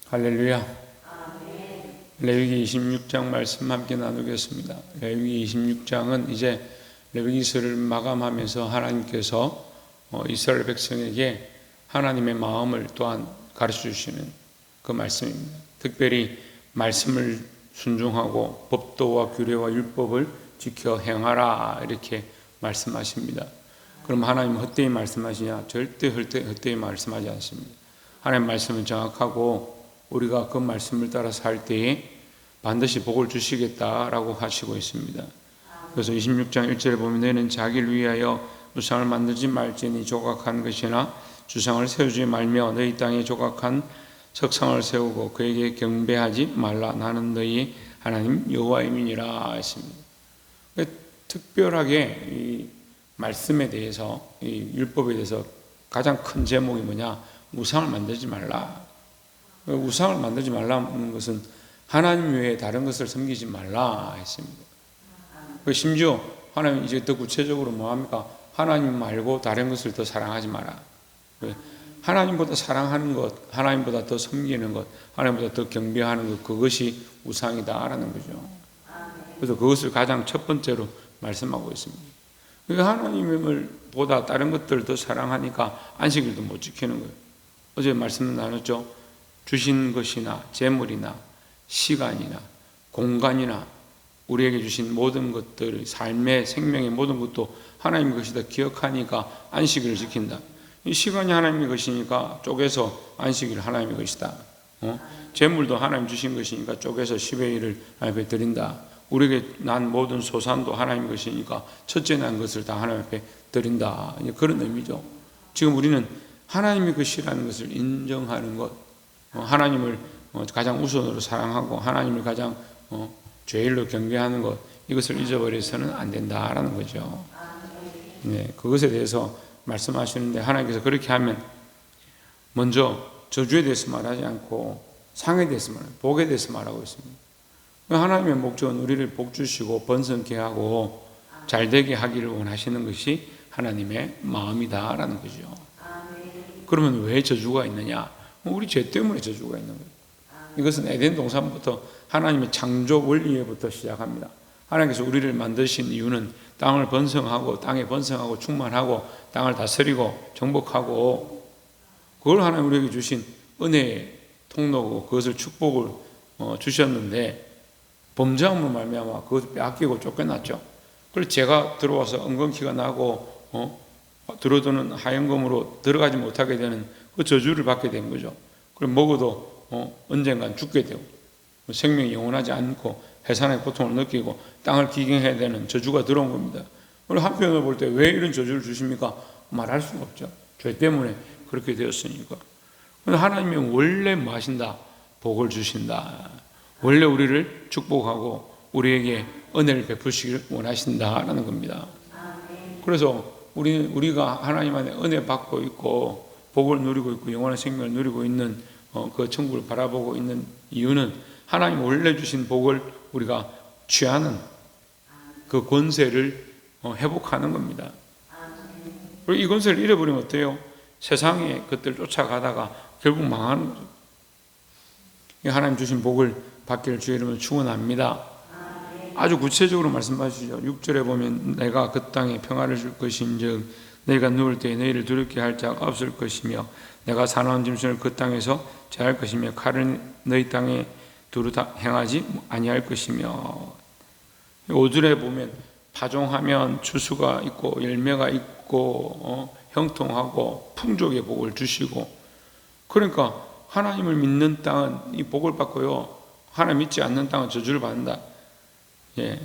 할렐루야. 레위기 26장 말씀 함께 나누겠습니다. 레위기 26장은 이제 레위기서를 마감하면서 하나님께서 이스라엘 백성에게 하나님의 마음을 또한 가르쳐 주시는 그 말씀입니다. 특별히 말씀을 순종하고 법도와 규례와 율법을 지켜 행하라 이렇게 말씀하십니다. 그럼 하나님은 헛되이 말씀하시냐? 절대 헛되이 말씀하지 않습니다. 하나님의 말씀은 정확하고 우리가 그 말씀을 따라 살 때에 반드시 복을 주시겠다라고 하시고 있습니다. 그래서 26장 1절에 보면 너희는 자기를 위하여 우상을 만들지 말지니 조각한 것이나 주상을 세우지 말며 너희 땅에 조각한 석상을 세우고 그에게 경배하지 말라. 나는 너희 하나님 여호와임이니라 했습니다. 특별하게 이 말씀에 대해서, 이 율법에 대해서 가장 큰 제목이 뭐냐? 우상을 만들지 말라. 우상을 만들지 말라는 것은 하나님 외에 다른 것을 섬기지 말라 했습니다. 심지어 하나님 이제 더 구체적으로 뭐합니까? 하나님 말고 다른 것을 더 사랑하지 마라. 하나님보다 사랑하는 것, 하나님보다 더 섬기는 것, 하나님보다 더 경배하는 것, 그것이 우상이다라는 거죠. 그래서 그것을 가장 첫 번째로 말씀하고 있습니다. 하나님을 보다 다른 것들을 더 사랑하니까 안식일도 못 지키는 거예요. 어제 말씀 나눴죠. 주신 것이나 재물이나 시간이나 공간이나 우리에게 주신 모든 것들, 삶의 생명의 모든 것도 하나님의 것이다 기억하니까 안식일을 지킨다. 이 시간이 하나님의 것이니까 쪼개서 안식일 하나님의 것이다. 재물도 하나님 주신 것이니까 쪼개서 10의 1을 하나님 앞에 드린다. 우리에게 난 모든 소산도 하나님의 것이니까 첫째 난 것을 다 하나님 앞에 드린다. 그런 의미죠. 지금 우리는 하나님의 것이라는 것을 인정하는 것, 하나님을 가장 우선으로 사랑하고 하나님을 가장 제일로 경배하는 것, 이것을 잊어버려서는 안 된다라는 거죠. 네, 그것에 대해서 말씀하시는데 하나님께서 그렇게 하면 먼저 저주에 대해서 말하지 않고 상에 대해서 말하고 복에 대해서 말하고 있습니다. 하나님의 목적은 우리를 복 주시고 번성케 하고 잘되게 하기를 원하시는 것이 하나님의 마음이다라는 거죠. 그러면 왜 저주가 있느냐? 우리 죄 때문에 저주가 있는 거예요. 이것은 에덴 동산부터 하나님의 창조 원리에부터 시작합니다. 하나님께서 우리를 만드신 이유는 땅을 번성하고 땅에 번성하고 충만하고 땅을 다스리고 정복하고 그걸 하나님 우리에게 주신 은혜의 통로고 그것을 축복을 주셨는데 범죄함으로 말미암아 그것을 빼앗기고 쫓겨났죠. 그래서 죄가 들어와서 엉겅퀴가 나고 들어드는 하얀검으로 들어가지 못하게 되는 그 저주를 받게 된 거죠. 그럼 먹어도 언젠간 죽게 되고 생명이 영원하지 않고 해산의 고통을 느끼고 땅을 기경해야 되는 저주가 들어온 겁니다. 그리고 한편으로 볼 때 왜 이런 저주를 주십니까? 말할 수가 없죠. 죄 때문에 그렇게 되었으니까. 그런데 하나님이 원래 뭐 하신다? 복을 주신다. 원래 우리를 축복하고 우리에게 은혜를 베푸시기를 원하신다라는 겁니다. 그래서 우리가 하나님 안에 은혜 받고 있고 복을 누리고 있고 영원한 생명을 누리고 있는 그 천국을 바라보고 있는 이유는 하나님 원래 주신 복을 우리가 취하는 그 권세를 회복하는 겁니다. 그리고 이 권세를 잃어버리면 어때요? 세상의 것들 쫓아가다가 결국 망하는 거죠. 하나님 주신 복을 받기를 주의 이름으로 축원합니다. 아주 구체적으로 말씀하시죠. 6절에 보면 내가 그 땅에 평화를 줄 것인즉 너희가 누울 때에 너희를 두렵게 할 자가 없을 것이며 내가 사나운 짐승을 그 땅에서 제할 것이며 칼을 너희 땅에 두루 행하지 아니할 것이며 5절에 보면 파종하면 추수가 있고 열매가 있고 형통하고 풍족의 복을 주시고 그러니까 하나님을 믿는 땅은 이 복을 받고요. 하나님 믿지 않는 땅은 저주를 받는다. 예,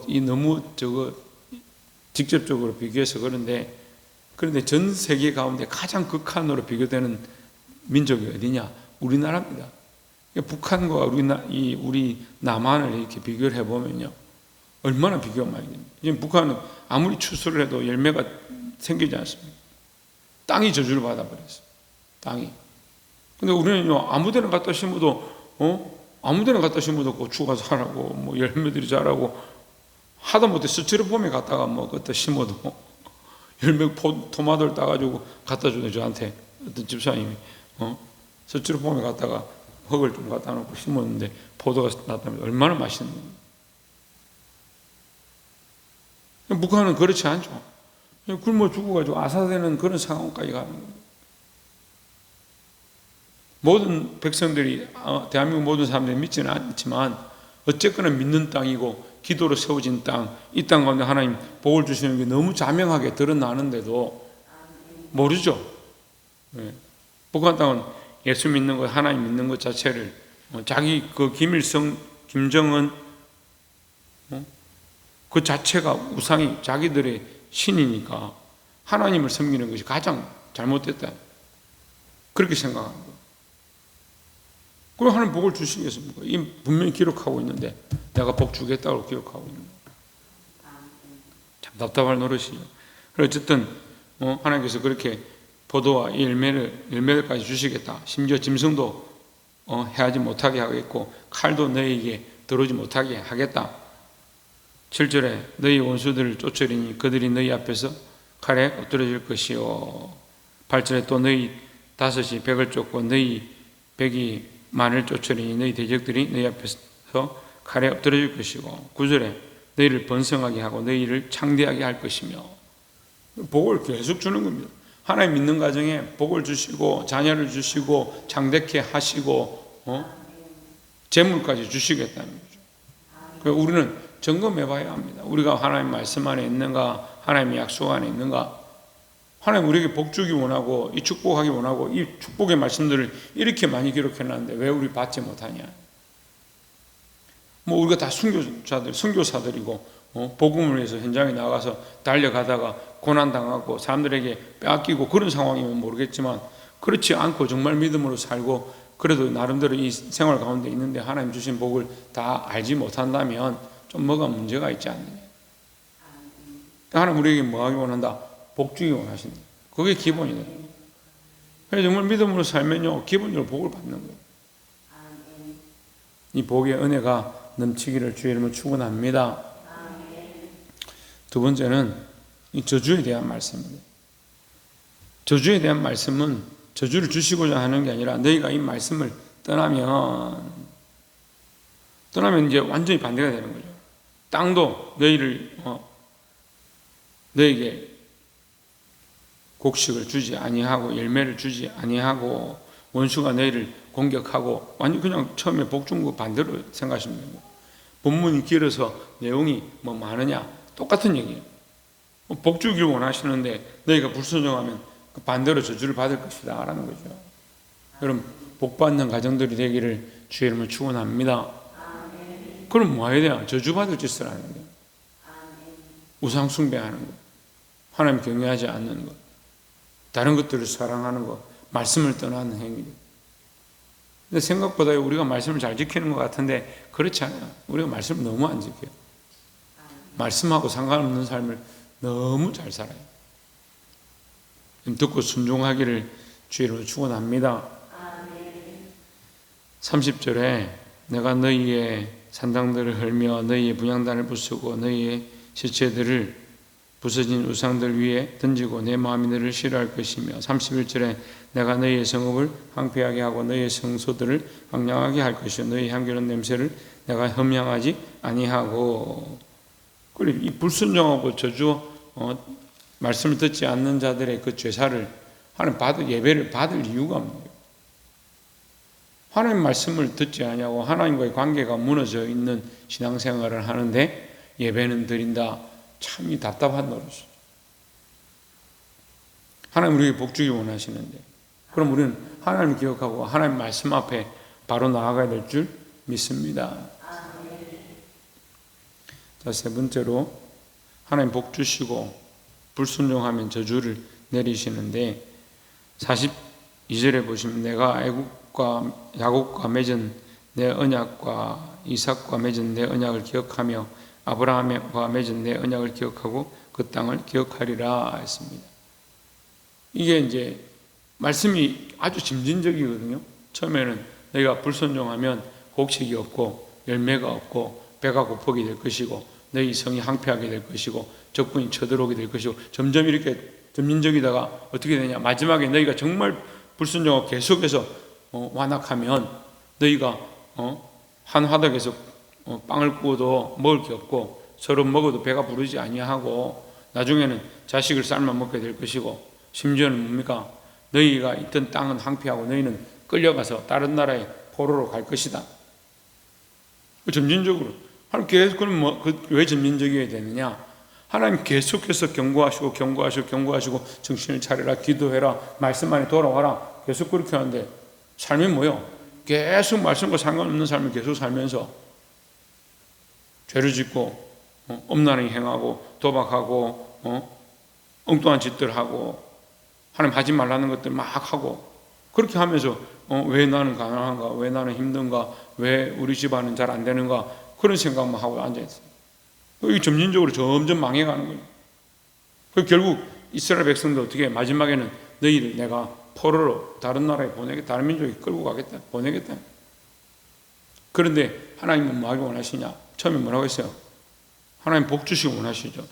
이 너무 직접적으로 비교해서 그런데 전 세계 가운데 가장 극한으로 비교되는 민족이 어디냐? 우리나라입니다. 북한과 우리 남한을 이렇게 비교를 해보면요. 얼마나 비교가 많이 됩니다. 지금 북한은 아무리 추수를 해도 열매가 생기지 않습니다. 땅이 저주를 받아버렸어요. 땅이. 근데 우리는요, 아무데나 갖다 심어도 고추가 자라고, 열매들이 자라고, 하다못해 스티로폼에 갖다가 그것도 심어도 열매 토마토를 따가지고 갖다 주네, 저한테. 어떤 집사님이. 서초로폼에 갔다가 흙을 좀 갖다 놓고 심었는데 포도가 났다면 얼마나 맛있는 거예요. 북한은 그렇지 않죠. 굶어 죽어가지고 아사되는 그런 상황까지 가는 거예요. 모든 백성들이, 대한민국 모든 사람들이 믿지는 않지만 어쨌거나 믿는 땅이고 기도로 세워진 땅, 이 땅 가운데 하나님 복을 주시는 게 너무 자명하게 드러나는데도 모르죠. 북한 땅은 예수 믿는 것, 하나님 믿는 것 자체를 자기 그 김일성, 김정은 그 자체가 우상이 자기들의 신이니까 하나님을 섬기는 것이 가장 잘못됐다, 그렇게 생각합니다. 그럼 하나님 복을 주시겠습니까? 이 분명히 기록하고 있는데 내가 복 주겠다고 기록하고 있는 거예요. 참 답답할 노릇이죠. 어쨌든 하나님께서 그렇게 포도와 열매들까지 주시겠다. 심지어 짐승도 해하지 못하게 하겠고 칼도 너희에게 들어오지 못하게 하겠다. 7절에 너희 원수들을 쫓으리니 그들이 너희 앞에서 칼에 엎드러질 것이요. 8절에 또 너희 다섯이 백을 쫓고 너희 백이 만을 쫓으리니 너희 대적들이 너희 앞에서 칼에 엎드러질 것이고 9절에 너희를 번성하게 하고 너희를 창대하게 할 것이며 복을 계속 주는 겁니다. 하나님 믿는 가정에 복을 주시고 자녀를 주시고 창대케 하시고 재물까지 주시겠다는 거죠. 그래서 우리는 점검해 봐야 합니다. 우리가 하나님 말씀 안에 있는가, 하나님의 약속 안에 있는가. 하나님 우리에게 복 주기 원하고 이 축복하기 원하고 이 축복의 말씀들을 이렇게 많이 기록해놨는데 왜 우리 받지 못하냐. 뭐 우리가 다 선교사들이고 복음을 위해서 현장에 나가서 달려가다가 고난당하고 사람들에게 빼앗기고 그런 상황이면 모르겠지만 그렇지 않고 정말 믿음으로 살고 그래도 나름대로 이 생활 가운데 있는데 하나님 주신 복을 다 알지 못한다면 좀 뭐가 문제가 있지 않느냐. 하나님 우리에게 뭐 하기 원한다? 복 주기 원하신다. 그게 기본이다. 그래서 정말 믿음으로 살면요 기본적으로 복을 받는 거예요. 이 복의 은혜가 넘치기를 주의 이름으로 축원합니다. 두 번째는 이 저주에 대한 말씀입니다. 저주에 대한 말씀은 저주를 주시고자 하는 게 아니라 너희가 이 말씀을 떠나면 이제 완전히 반대가 되는 거죠. 땅도 너에게 곡식을 주지 아니하고 열매를 주지 아니하고 원수가 너희를 공격하고 완전 그냥 처음에 복 준 거 반대로 생각하시면 됩니다. 본문이 길어서 내용이 뭐 많으냐 똑같은 얘기예요. 복 주기를 원하시는데 너희가 불순종하면 그 반대로 저주를 받을 것이다 라는 거죠. 여러분 복 받는 가정들이 되기를 주의 이름으로 축원합니다. 그럼 뭐 해야 돼요? 저주 받을 짓을 하는 거예요. 우상 숭배하는 거, 하나님 경외하지 않는 것, 다른 것들을 사랑하는 것, 말씀을 떠나는 행위. 근데 생각보다 우리가 말씀을 잘 지키는 것 같은데 그렇지 않아요. 우리가 말씀을 너무 안 지켜요. 말씀하고 상관없는 삶을 너무 잘 살아요. 듣고 순종하기를 주의로 축원합니다. 30절에 내가 너희의 산당들을 헐며 너희의 분향단을 부수고 너희의 시체들을 부서진 우상들 위에 던지고 내 마음이 너를 싫어할 것이며 31절에 내가 너희의 성읍을 황폐하게 하고 너희의 성소들을 황량하게 할 것이요 너희 향기로운 냄새를 내가 흠향하지 아니하고. 그리고 이 불순종하고 저주 말씀을 듣지 않는 자들의 그 죄사를 하나님 예배를 받을 이유가 없는 거예요. 하나님 말씀을 듣지 아니하고 하나님과의 관계가 무너져 있는 신앙생활을 하는데 예배는 드린다. 참 이 답답한 노릇이죠. 하나님 우리에게 복 주기 원하시는데 그럼 우리는 하나님을 기억하고 하나님 말씀 앞에 바로 나아가야 될 줄 믿습니다. 자, 세 번째로 하나님 복 주시고 불순종하면 저주를 내리시는데 42절에 보시면 내가 야곱과 맺은 내 언약과 이삭과 맺은 내 언약을 기억하며 아브라함과 맺은 내 언약을 기억하고 그 땅을 기억하리라 했습니다. 이게 이제 말씀이 아주 점진적이거든요. 처음에는 너희가 불순종하면 곡식이 없고 열매가 없고 배가 고프게 될 것이고 너희 성이 황폐하게 될 것이고 적군이 쳐들어오게 될 것이고 점점 이렇게 점진적이다가 어떻게 되냐 마지막에 너희가 정말 불순종하고 계속해서 완악하면 너희가 한 화덕에서 빵을 구워도 먹을 게 없고 서로 먹어도 배가 부르지 아니하고 나중에는 자식을 삶아 먹게 될 것이고 심지어는 뭡니까? 너희가 있던 땅은 황폐하고 너희는 끌려가서 다른 나라의 포로로 갈 것이다. 점진적으로 하나님 계속 그럼 왜 점진적이어야 되느냐? 하나님 계속해서 경고하시고 정신을 차려라, 기도해라, 말씀 안에 돌아와라, 계속 그렇게 하는데 삶이 뭐요? 계속 말씀과 상관없는 삶을 계속 살면서 죄를 짓고 엄란히 행하고 도박하고 엉뚱한 짓들 하고 하나님 하지 말라는 것들 막 하고 그렇게 하면서 왜 나는 가난한가, 왜 나는 힘든가, 왜 우리 집안은 잘 안 되는가 그런 생각만 하고 앉아있어요. 이 점진적으로 점점 망해가는 거예요. 결국 이스라엘 백성도 어떻게 마지막에는 너희를 내가 포로로 다른 나라에 보내겠다, 다른 민족에 끌고 가겠다, 보내겠다. 그런데 하나님은 뭐 하기 원하시냐? 처음에 뭐라고 했어요? 하나님 복 주시기 원하시죠.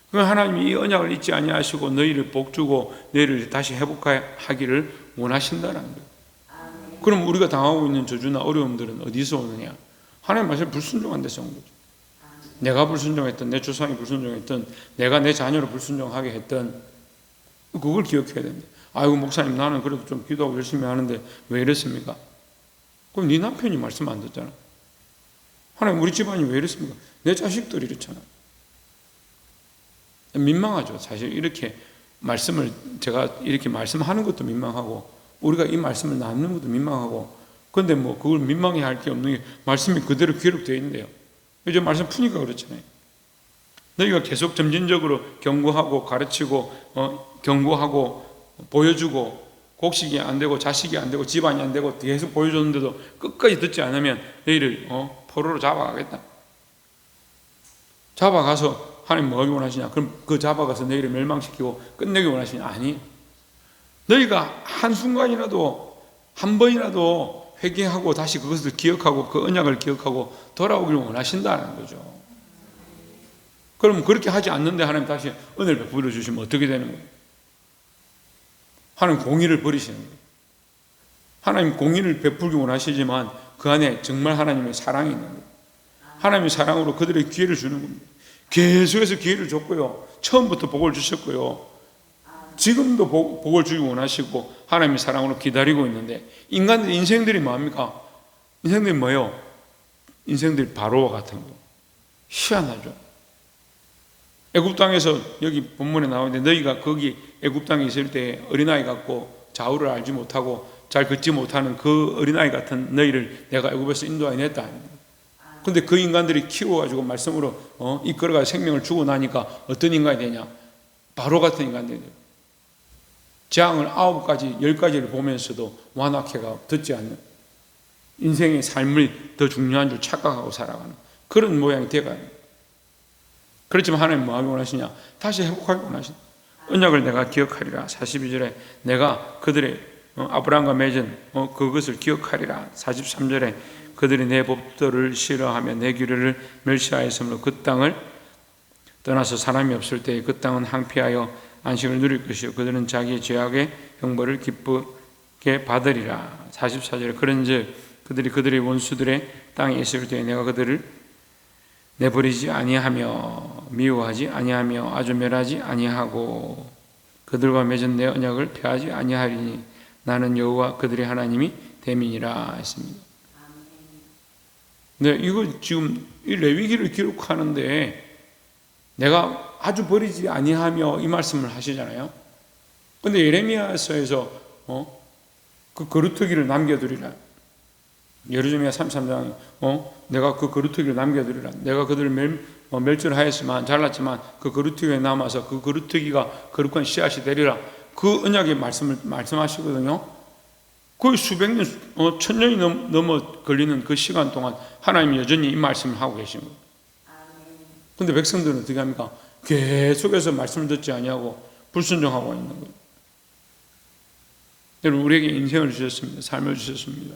그럼 하나님이 이 언약을 잊지 아니하시고 너희를 복 주고 너희를 다시 회복하기를 원하신다는 거예요. 그럼 우리가 당하고 있는 저주나 어려움들은 어디서 오느냐? 하나님 말씀에 불순종한 데서 온 거죠. 내가 불순종했던, 내 조상이 불순종했던, 내가 내 자녀를 불순종하게 했던 그걸 기억해야 된다. 아이고 목사님 나는 그래도 좀 기도하고 열심히 하는데 왜 이랬습니까? 그럼 네 남편이 말씀 안 듣잖아. 하나님 우리 집안이 왜 이랬습니까? 내 자식들이 이렇잖아. 민망하죠. 사실 이렇게 말씀을 제가 이렇게 말씀하는 것도 민망하고 우리가 이 말씀을 나누는 것도 민망하고 그런데 뭐 그걸 민망해 할 게 없는 게 말씀이 그대로 기록되어 있는데요. 이제 말씀 푸니까 그렇잖아요. 너희가 계속 점진적으로 경고하고 가르치고 경고하고 보여주고 곡식이 안 되고 자식이 안 되고 집안이 안 되고 계속 보여줬는데도 끝까지 듣지 않으면 너희를 포로로 잡아가겠다. 잡아가서 하나님 뭐 하기 원하시냐? 그럼 그 잡아가서 너희를 멸망시키고 끝내기 원하시냐? 아니. 너희가 한순간이라도 한 번이라도 회개하고 다시 그것을 기억하고 그 언약을 기억하고 돌아오기를 원하신다는 거죠. 그럼 그렇게 하지 않는데 하나님 다시 은혜를 베풀어 주시면 어떻게 되는 거예요? 하나님 공의를 버리시는 거예요. 하나님 공의를 베풀기 원하시지만 그 안에 정말 하나님의 사랑이 있는 거예요. 하나님의 사랑으로 그들의 기회를 주는 겁니다. 계속해서 기회를 줬고요. 처음부터 복을 주셨고요. 지금도 복을 주기 원하시고 하나님의 사랑으로 기다리고 있는데 인간들 인생들이 뭐합니까? 인생들이 뭐예요? 인생들이 바로와 같은 거. 희한하죠. 애굽 땅에서 여기 본문에 나오는데 너희가 거기 애굽 땅에 있을 때 어린아이 같고 좌우를 알지 못하고 잘 걷지 못하는 그 어린아이 같은 너희를 내가 애굽에서 인도해냈다. 근데 그 인간들이 키워가지고 말씀으로 이끌어가 생명을 주고 나니까 어떤 인간이 되냐? 바로 같은 인간들이 돼요. 재앙을 9가지, 10가지를 보면서도 완악해가 듣지 않는 인생의 삶을 더 중요한 줄 착각하고 살아가는 그런 모양이 되어가요. 그렇지만 하나님 뭐 하기 원하시냐? 다시 회복하기 원하시냐? 언약을 내가 기억하리라. 42절에 내가 그들의 아브라함과 맺은 그것을 기억하리라. 43절에 그들이 내 법도를 싫어하며 내 규례를 멸시하였으므로 그 땅을 떠나서 사람이 없을 때에 그 땅은 황폐하여 안식을 누릴 것이요 그들은 자기의 죄악의 형벌을 기쁘게 받으리라. 44절에 그런즉 그들이 그들의 원수들의 땅에 있을 때에 내가 그들을 내버리지 아니하며 미워하지 아니하며 아주 멸하지 아니하고 그들과 맺은 내 언약을 폐하지 아니하리니 나는 여호와 그들의 하나님이 됨이니라 했습니다. 네, 이거 지금 이 레위기를 기록하는데 내가 아주 버리지 아니하며 이 말씀을 하시잖아요. 근데 예레미야서에서 그 거루터기를 남겨두리라. 예레미야 33장 내가 그 거루터기를 남겨두리라. 내가 그들을 멸절하였지만 잘랐지만 그 거루터기에 남아서 그 거루터기가 거룩한 씨앗이 되리라. 그 언약의 말씀을 말씀하시거든요. 거의 수백 년, 천년이 넘어 걸리는 그 시간 동안 하나님이 여전히 이 말씀을 하고 계신 거예요. 그런데 백성들은 어떻게 합니까? 계속해서 말씀을 듣지 아니하고 불순종하고 있는 거예요. 여러분 우리에게 인생을 주셨습니다. 삶을 주셨습니다.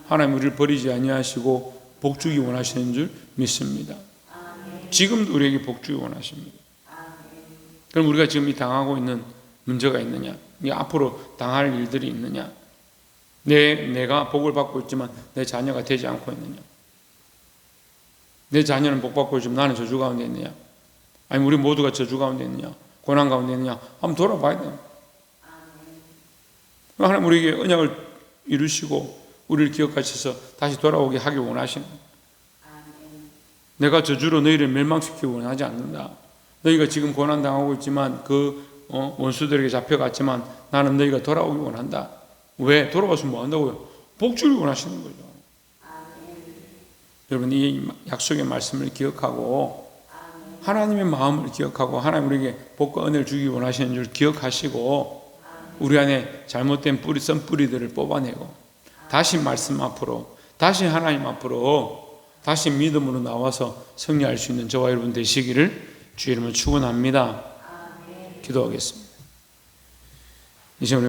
하나님 우리를 버리지 아니하시고 복 주기 원하시는 줄 믿습니다. 지금도 우리에게 복 주기 원하십니다. 그럼 우리가 지금 이 당하고 있는 문제가 있느냐? 앞으로 당할 일들이 있느냐? 내가 복을 받고 있지만 내 자녀가 되지 않고 있느냐? 내 자녀는 복 받고 있지만 나는 저주 가운데 있느냐? 아니 우리 모두가 저주 가운데 있느냐? 고난 가운데 있느냐? 한번 돌아봐야 돼요. 하나님 우리에게 언약을 이루시고 우리를 기억하셔서 다시 돌아오게 하길 원하시는 거예요. 내가 저주로 너희를 멸망시키기 원하지 않는다. 너희가 지금 고난당하고 있지만 원수들에게 잡혀갔지만 나는 너희가 돌아오기 원한다. 왜? 돌아와서 뭐 한다고요? 복주를 원하시는 거죠. 여러분 이 약속의 말씀을 기억하고 하나님의 마음을 기억하고 하나님 우리에게 복과 은혜를 주기 원하시는 줄 기억하시고 우리 안에 잘못된 썬뿌리들을 뽑아내고 다시 말씀 앞으로 다시 하나님 앞으로 다시 믿음으로 나와서 승리할 수 있는 저와 여러분 되시기를 주의 이름으로 축원합니다. 기도하겠습니다. 이제 우리